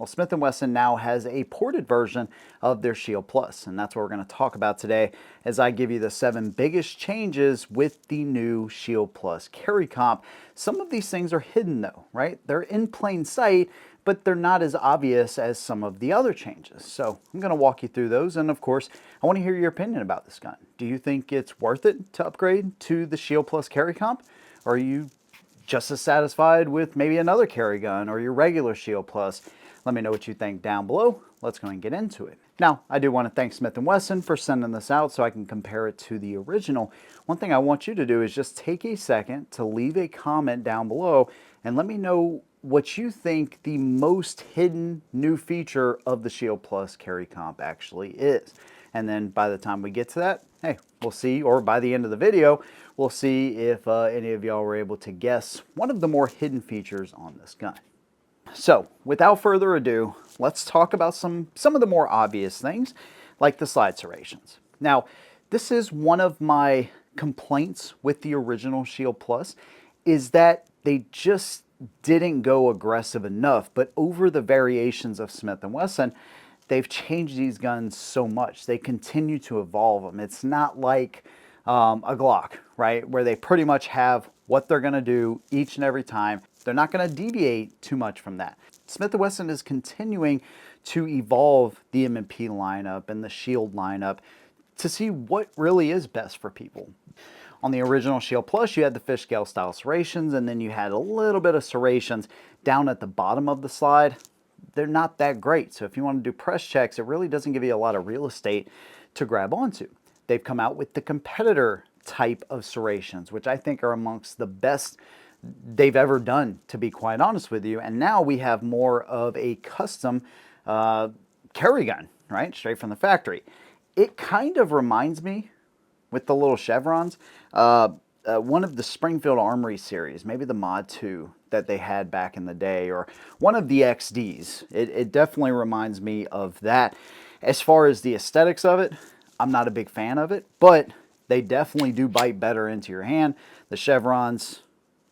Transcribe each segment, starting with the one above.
Well, Smith & Wesson now has a ported version of their Shield Plus, and that's what we're going to talk about today as I give you the 7 biggest changes with the new Shield Plus carry comp. Some of these things are hidden though, right? They're in plain sight, but they're not as obvious as some of the other changes. So I'm going to walk you through those, and of course, I want to hear your opinion about this gun. Do you think it's worth it to upgrade to the Shield Plus carry comp? Or are you just as satisfied with maybe another carry gun or your regular Shield Plus? Let me know what you think down below. Let's go and get into it. Now, I do want to thank Smith & Wesson for sending this out so I can compare it to the original. One thing I want you to do is just take a second to leave a comment down below and let me know what you think the most hidden new feature of the Shield Plus carry comp actually is. And then by the time we get to that, hey, we'll see, or by the end of the video, we'll see if any of y'all were able to guess one of the more hidden features on this gun. So, without further ado, let's talk about some of the more obvious things, like the slide serrations. Now, this is one of my complaints with the original Shield Plus, is that they just didn't go aggressive enough, but over the variations of Smith & Wesson, they've changed these guns so much. They continue to evolve them. It's not like a Glock, right, where they pretty much have what they're going to do each and every time. They're not going to deviate too much from that. Smith & Wesson is continuing to evolve the M&P lineup and the Shield lineup to see what really is best for people. On the original Shield Plus, you had the fish scale style serrations, and then you had a little bit of serrations down at the bottom of the slide. They're not that great, so if you want to do press checks, it really doesn't give you a lot of real estate to grab onto. They've come out with the competitor type of serrations, which I think are amongst the best they've ever done, to be quite honest with you. And now we have more of a custom carry gun, right, straight from the factory. It kind of reminds me, with the little chevrons, one of the Springfield Armory series, maybe the Mod 2 that they had back in the day, or one of the XDs. It definitely reminds me of that. As far as the aesthetics of it, I'm not a big fan of it, but they definitely do bite better into your hand. The chevrons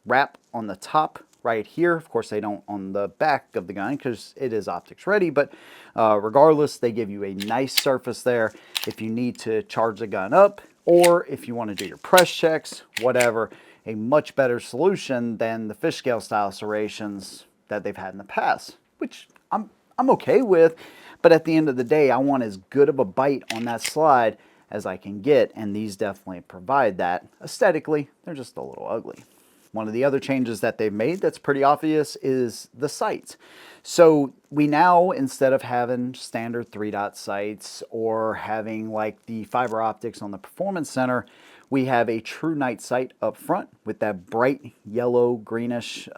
wrap on the top right here. Of course, they don't on the back of the gun because it is optics ready, but regardless, they give you a nice surface there if you need to charge the gun up, or if you want to do your press checks, whatever. A much better solution than the fish scale style serrations that they've had in the past, which I'm okay with, but at the end of the day, I want as good of a bite on that slide as I can get, and these definitely provide that. Aesthetically, they're just a little ugly. One of the other changes that they've made that's pretty obvious is the sights. So we now, instead of having standard 3-dot sights or having like the fiber optics on the Performance Center, we have a true night sight up front with that bright yellow greenish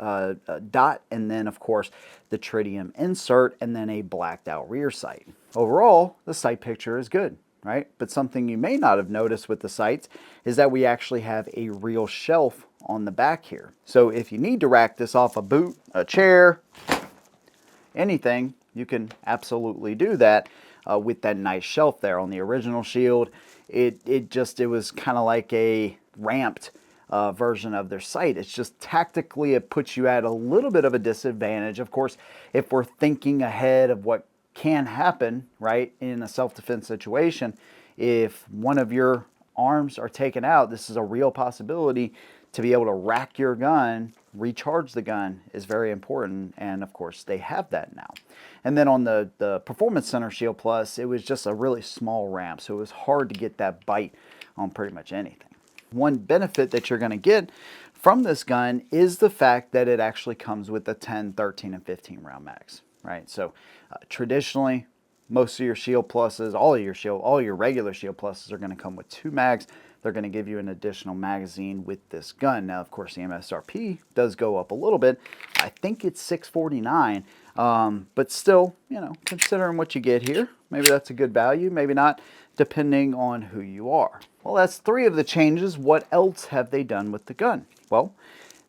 dot, and then of course the tritium insert, and then a blacked out rear sight. Overall, the sight picture is good, right? But something you may not have noticed with the sights is that we actually have a real shelf on the back here. So if you need to rack this off a boot, a chair, anything, you can absolutely do that with that nice shelf there. On the original Shield, it was kind of like a ramped version of their sight. It's just tactically, it puts you at a little bit of a disadvantage. Of course, if we're thinking ahead of what can happen, right, in a self-defense situation, if one of your arms are taken out, this is a real possibility. To be able to rack your gun, recharge the gun is very important, and of course they have that now. And then on the Performance Center Shield Plus, it was just a really small ramp, so it was hard to get that bite on pretty much anything. One benefit that you're going to get from this gun is the fact that it actually comes with the 10, 13, and 15 round mags, right? So traditionally, most of your Shield Pluses, all your regular Shield Pluses are going to come with 2 mags. They're going to give you an additional magazine with this gun. Now, of course, the MSRP does go up a little bit. I think it's $649, but still, you know, considering what you get here, maybe that's a good value, maybe not, depending on who you are. Well, that's 3 of the changes. What else have they done with the gun? Well,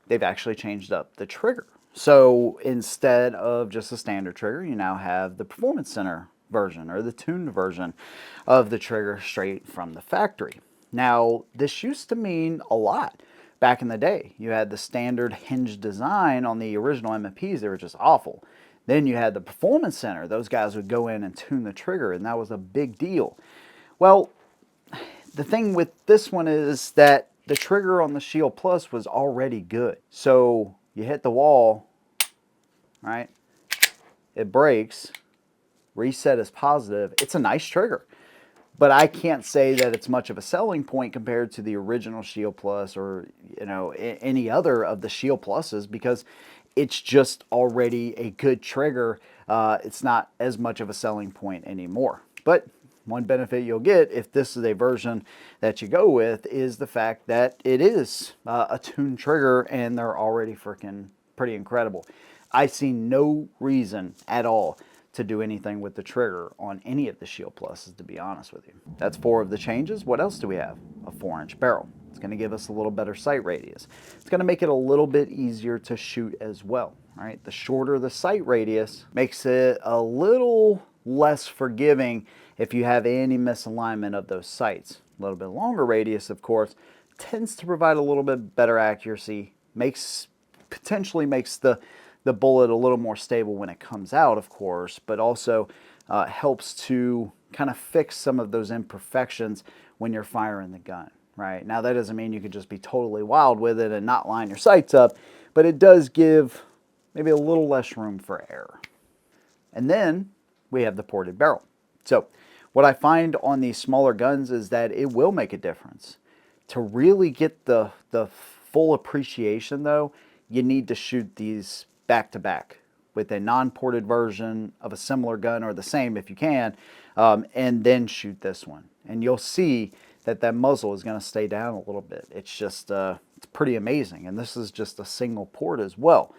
they've actually changed up the trigger. So instead of just a standard trigger, you now have the Performance Center version, or the tuned version of the trigger straight from the factory. Now, this used to mean a lot back in the day. You had the standard hinge design on the original M&Ps. They were just awful. Then you had the Performance Center. Those guys would go in and tune the trigger, and that was a big deal. Well, the thing with this one is that the trigger on the Shield Plus was already good. So you hit the wall, right? It breaks. Reset is positive. It's a nice trigger. But I can't say that it's much of a selling point compared to the original Shield Plus or, you know, any other of the Shield Pluses, because it's just already a good trigger. It's not as much of a selling point anymore. But one benefit you'll get if this is a version that you go with is the fact that it is a tuned trigger, and they're already freaking pretty incredible. I see no reason at all to do anything with the trigger on any of the Shield Pluses, to be honest with you. That's 4 of the changes. What else do we have? A 4-inch barrel. It's going to give us a little better sight radius. It's going to make it a little bit easier to shoot as well. All right, the shorter the sight radius makes it a little less forgiving if you have any misalignment of those sights. A little bit longer radius, of course, tends to provide a little bit better accuracy, potentially makes the bullet a little more stable when it comes out, of course, but also helps to kind of fix some of those imperfections when you're firing the gun, right? Now, that doesn't mean you could just be totally wild with it and not line your sights up, but it does give maybe a little less room for error. And then we have the ported barrel. So what I find on these smaller guns is that it will make a difference. To really get the full appreciation, though, you need to shoot these back-to-back with a non-ported version of a similar gun, or the same if you can, and then shoot this one. And you'll see that that muzzle is going to stay down a little bit. It's just it's pretty amazing. And this is just a single port as well.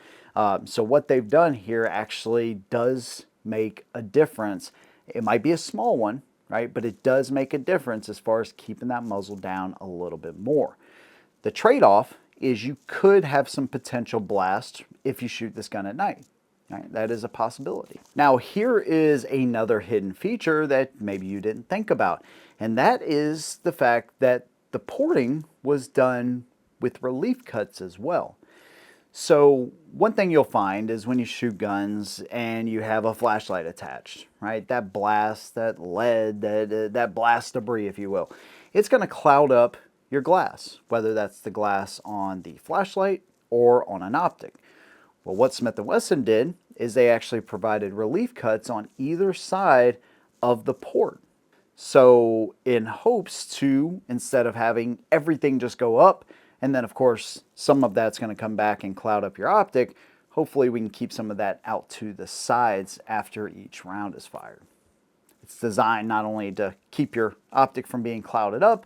So what they've done here actually does make a difference. It might be a small one, right? But it does make a difference as far as keeping that muzzle down a little bit more. The trade-off is you could have some potential blast if you shoot this gun at night. Right? That is a possibility. Now, here is another hidden feature that maybe you didn't think about, and that is the fact that the porting was done with relief cuts as well. So one thing you'll find is when you shoot guns and you have a flashlight attached, right? That blast, that lead, that blast debris, if you will, it's going to cloud up your glass, whether that's the glass on the flashlight or on an optic. Well, what Smith & Wesson did is they actually provided relief cuts on either side of the port. So in hopes to, instead of having everything just go up, and then of course some of that's going to come back and cloud up your optic, hopefully we can keep some of that out to the sides after each round is fired. It's designed not only to keep your optic from being clouded up,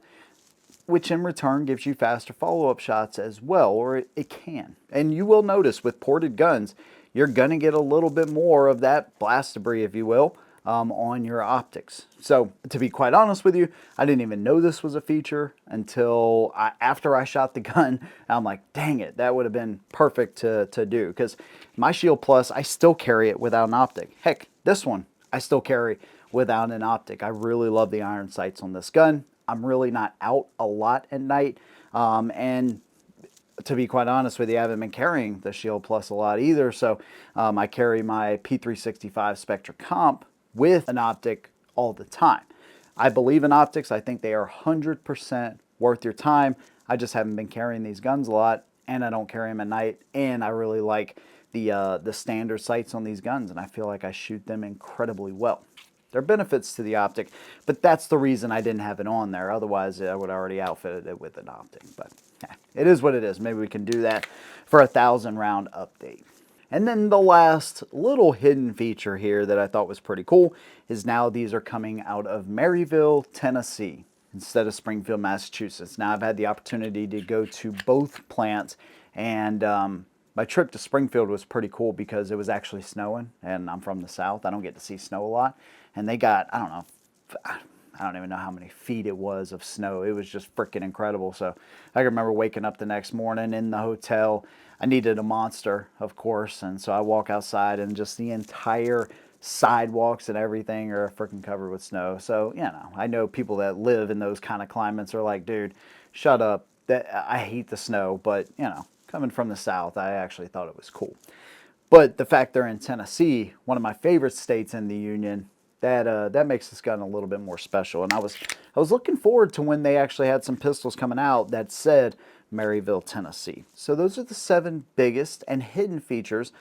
which in return gives you faster follow-up shots as well, or it can. And you will notice with ported guns, you're going to get a little bit more of that blast debris, if you will, on your optics. So to be quite honest with you, I didn't even know this was a feature until after I shot the gun. I'm like, dang it, that would have been perfect to do, because my Shield Plus, I still carry it without an optic. Heck, this one, I still carry without an optic. I really love the iron sights on this gun. I'm really not out a lot at night, and to be quite honest with you, I haven't been carrying the Shield Plus a lot either, so I carry my P365 Spectra Comp with an optic all the time. I believe in optics. I think they are 100% worth your time. I just haven't been carrying these guns a lot, and I don't carry them at night, and I really like the standard sights on these guns, and I feel like I shoot them incredibly well. There are benefits to the optic, but that's the reason I didn't have it on there. Otherwise, I would already outfitted it with an optic. But yeah, it is what it is. Maybe we can do that for a 1,000-round update. And then the last little hidden feature here that I thought was pretty cool is now these are coming out of Maryville, Tennessee, instead of Springfield, Massachusetts. Now, I've had the opportunity to go to both plants, and my trip to Springfield was pretty cool because it was actually snowing, and I'm from the South. I don't get to see snow a lot. And they got, I don't even know how many feet it was of snow. It was just freaking incredible. So I can remember waking up the next morning in the hotel. I needed a Monster, of course, and so I walk outside and just the entire sidewalks and everything are freaking covered with snow. So, you know, I know people that live in those kind of climates are like, dude, shut up. I hate the snow, but, you know, coming from the South, I actually thought it was cool. But the fact they're in Tennessee, one of my favorite states in the union, that makes this gun a little bit more special. And I was looking forward to when they actually had some pistols coming out that said Maryville, Tennessee. So those are the 7 biggest and hidden features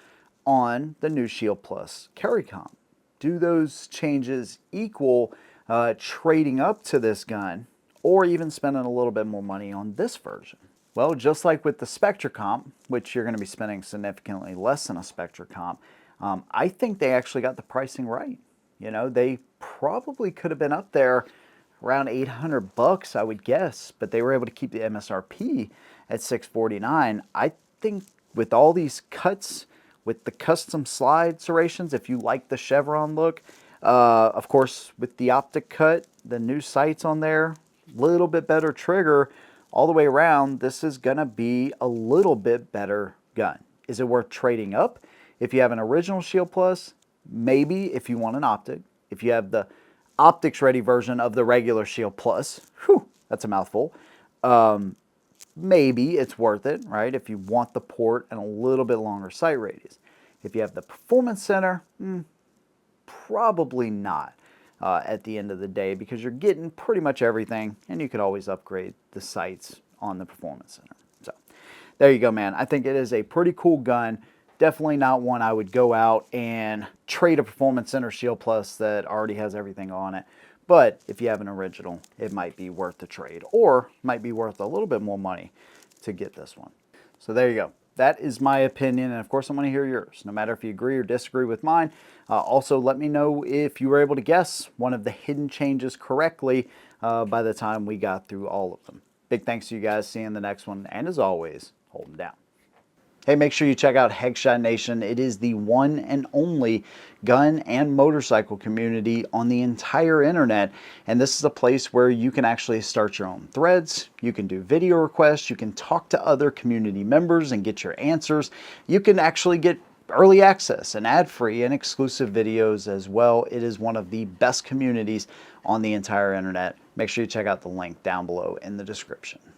on the new Shield Plus Carry Comp. Do those changes equal trading up to this gun, or even spending a little bit more money on this version? Well, just like with the Spectra Comp, which you're going to be spending significantly less than a Spectra Comp, I think they actually got the pricing right. You know, they probably could have been up there around $800, I would guess, but they were able to keep the MSRP at $649. I think with all these cuts, with the custom slide serrations, if you like the chevron look, of course with the optic cut, the new sights on there, little bit better trigger, all the way around, this is gonna be a little bit better gun. Is it worth trading up? If you have an original Shield Plus, maybe if you want an optic. If you have the optics ready version of the regular Shield Plus, whew, that's a mouthful. Maybe it's worth it, right? If you want the port and a little bit longer sight radius. If you have the Performance Center, probably not at the end of the day, because you're getting pretty much everything, and you could always upgrade the sights on the Performance Center. So there you go, man. I think it is a pretty cool gun. Definitely not one I would go out and trade a Performance Center Shield Plus that already has everything on it. But if you have an original, it might be worth the trade, or might be worth a little bit more money to get this one. So there you go. That is my opinion, and of course I want to hear yours, no matter if you agree or disagree with mine. Also, let me know if you were able to guess one of the hidden changes correctly by the time we got through all of them. Big thanks to you guys. See you in the next one, and as always, hold them down. Hey, make sure you check out Headshot Nation. It is the one and only gun and motorcycle community on the entire internet. And this is a place where you can actually start your own threads. You can do video requests. You can talk to other community members and get your answers. You can actually get early access and ad-free and exclusive videos as well. It is one of the best communities on the entire internet. Make sure you check out the link down below in the description.